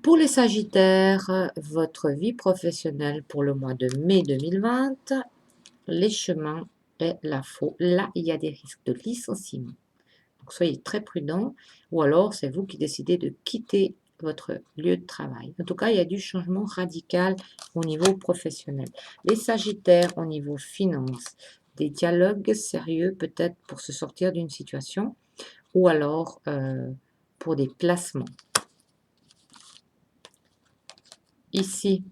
S1: Pour les Sagittaires, votre vie professionnelle pour le mois de mai 2020, les chemins et la faux. Là, il y a des risques de licenciement. Donc, soyez très prudents ou alors c'est vous qui décidez de quitter votre lieu de travail. En tout cas, il y a du changement radical au niveau professionnel. Les Sagittaires, au niveau finance, des dialogues sérieux peut-être pour se sortir d'une situation ou alors pour des placements. Ici,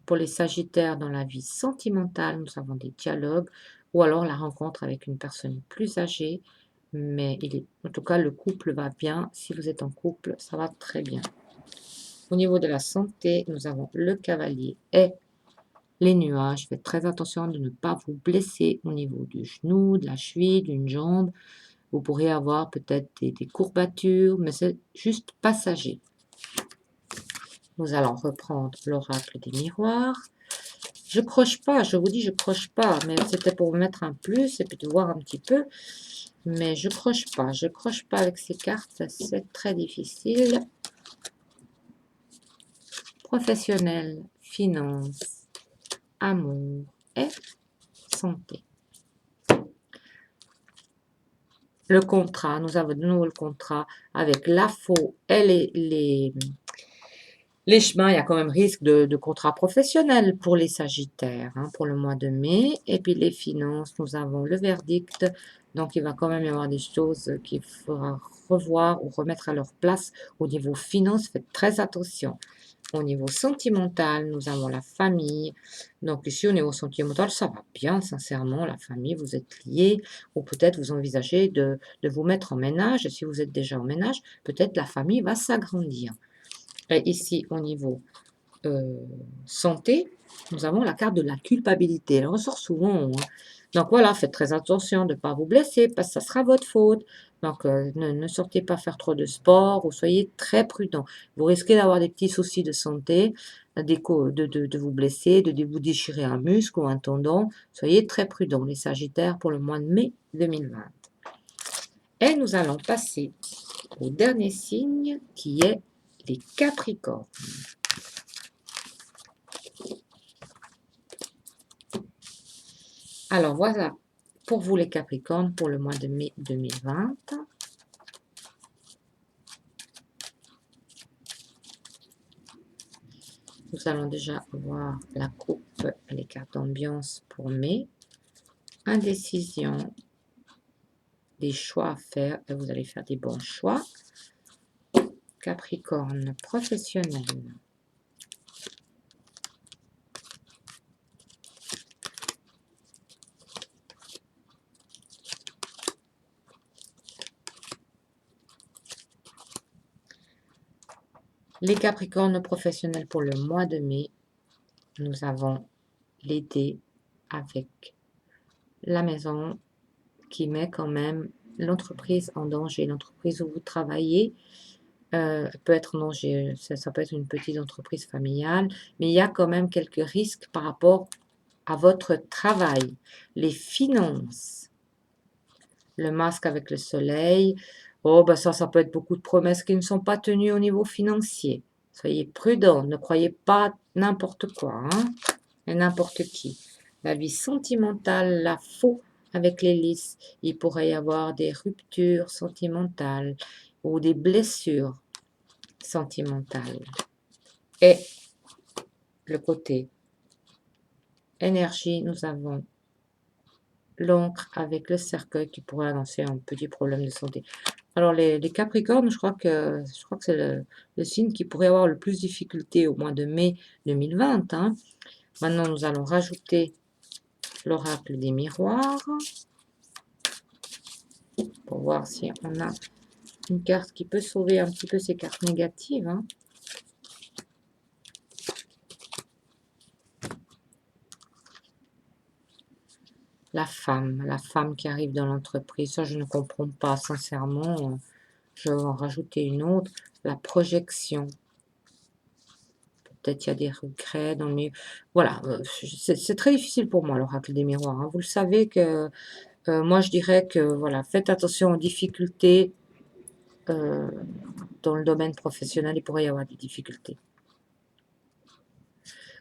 S1: pour les Sagittaires dans la vie sentimentale, nous avons des dialogues ou alors la rencontre avec une personne plus âgée. Mais en tout cas, le couple va bien. Si vous êtes en couple, ça va très bien. Au niveau de la santé, nous avons le cavalier et les nuages. Faites très attention de ne pas vous blesser au niveau du genou, de la cheville, d'une jambe. Vous pourrez avoir peut-être des courbatures, mais c'est juste passager. Nous allons reprendre l'oracle des miroirs. Je croche pas, je vous dis je croche pas, mais c'était pour vous mettre un plus et puis de voir un petit peu. Mais je croche pas avec ces cartes, c'est très difficile. Professionnel, finance, amour et santé. Le contrat, nous avons de nouveau le contrat avec la faux et les chemins. Il y a quand même risque de contrat professionnel pour les Sagittaires hein, pour le mois de mai. Et puis les finances, nous avons le verdict. Donc, il va quand même y avoir des choses qu'il faudra revoir ou remettre à leur place au niveau finance. Faites très attention. Au niveau sentimental, nous avons la famille. Donc ici, au niveau sentimental, ça va bien, sincèrement. La famille, vous êtes liés. Ou peut-être vous envisagez de vous mettre en ménage. Et si vous êtes déjà en ménage, peut-être la famille va s'agrandir. Et ici, au niveau santé, nous avons la carte de la culpabilité. Elle ressort souvent. Hein. Donc voilà, faites très attention de ne pas vous blesser parce que ça sera votre faute. Donc ne sortez pas faire trop de sport ou soyez très prudent. Vous risquez d'avoir des petits soucis de santé, de vous blesser, de vous déchirer un muscle ou un tendon. Soyez très prudents, les Sagittaires, pour le mois de mai 2020. Et nous allons passer au dernier signe qui est les Capricornes. Alors voilà pour vous les Capricornes pour le mois de mai 2020. Nous allons déjà voir la coupe et les cartes d'ambiance pour mai. Indécision, des choix à faire et vous allez faire des bons choix. Capricorne professionnel. Les Capricornes professionnels pour le mois de mai, nous avons l'aider avec la maison qui met quand même l'entreprise en danger. L'entreprise où vous travaillez peut être en danger. Ça peut être une petite entreprise familiale, mais il y a quand même quelques risques par rapport à votre travail. Les finances, le masque avec le soleil, oh, ben ça peut être beaucoup de promesses qui ne sont pas tenues au niveau financier. Soyez prudents, ne croyez pas n'importe quoi, hein, et n'importe qui. La vie sentimentale, la faux avec les lys, il pourrait y avoir des ruptures sentimentales ou des blessures sentimentales. Et le côté énergie, nous avons l'encre avec le cercueil qui pourrait annoncer un petit problème de santé. Alors les Capricornes, je crois que c'est le signe qui pourrait avoir le plus de difficultés au mois de mai 2020. Hein. Maintenant, nous allons rajouter l'oracle des miroirs pour voir si on a une carte qui peut sauver un petit peu ces cartes négatives. Hein. La femme qui arrive dans l'entreprise, ça je ne comprends pas sincèrement. Je vais en rajouter une autre, la projection. Peut-être il y a des regrets dans le... Voilà, c'est très difficile pour moi l'oracle des miroirs. Hein. Vous le savez que moi je dirais que voilà, faites attention aux difficultés dans le domaine professionnel, il pourrait y avoir des difficultés.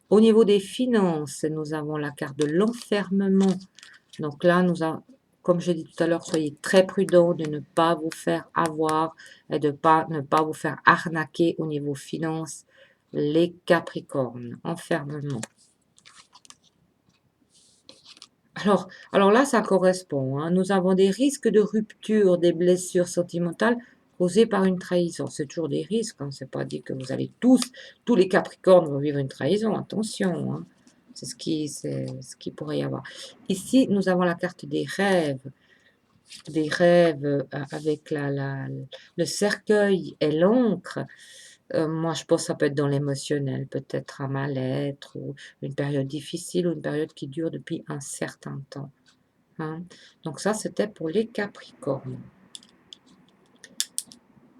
S1: Au niveau des finances, nous avons la carte de l'enfermement. Donc là, comme j'ai dit tout à l'heure, soyez très prudents de ne pas vous faire avoir et de ne pas vous faire arnaquer au niveau finances. Les Capricornes, enfermement. Alors là, ça correspond. Hein. Nous avons des risques de rupture, des blessures sentimentales causées par une trahison. C'est toujours des risques. Hein. C'est pas dit que vous allez tous les Capricornes vont vivre une trahison. Attention. Hein. C'est ce qui pourrait y avoir. Ici, nous avons la carte des rêves. Des rêves avec le cercueil et l'encre. Moi, je pense que ça peut être dans l'émotionnel, peut-être un mal-être ou une période difficile ou une période qui dure depuis un certain temps. Hein. Donc ça, c'était pour les Capricornes.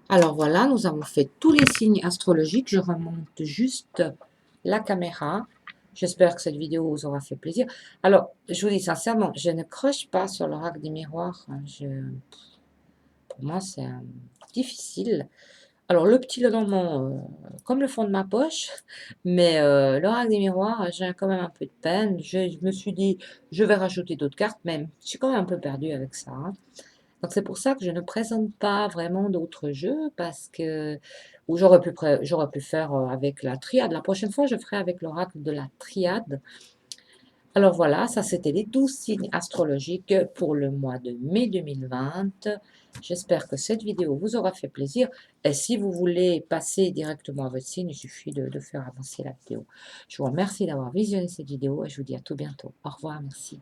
S1: Alors voilà, nous avons fait tous les signes astrologiques. Je remonte juste la caméra. J'espère que cette vidéo vous aura fait plaisir. Alors, je vous dis sincèrement, je ne croche pas sur l'oracle des miroirs. Hein. Pour moi, c'est difficile. Alors, le petit Lenormand, comme le fond de ma poche, mais l'oracle des miroirs, j'ai quand même un peu de peine. Je me suis dit, je vais rajouter d'autres cartes, même. Je suis quand même un peu perdue avec ça. Hein. Donc, c'est pour ça que je ne présente pas vraiment d'autres jeux, parce que ou j'aurais pu faire avec la triade. La prochaine fois, je ferai avec l'oracle de la triade. Alors voilà, ça c'était les 12 signes astrologiques pour le mois de mai 2020. J'espère que cette vidéo vous aura fait plaisir. Et si vous voulez passer directement à votre signe, il suffit de faire avancer la vidéo. Je vous remercie d'avoir visionné cette vidéo et je vous dis à tout bientôt. Au revoir, merci.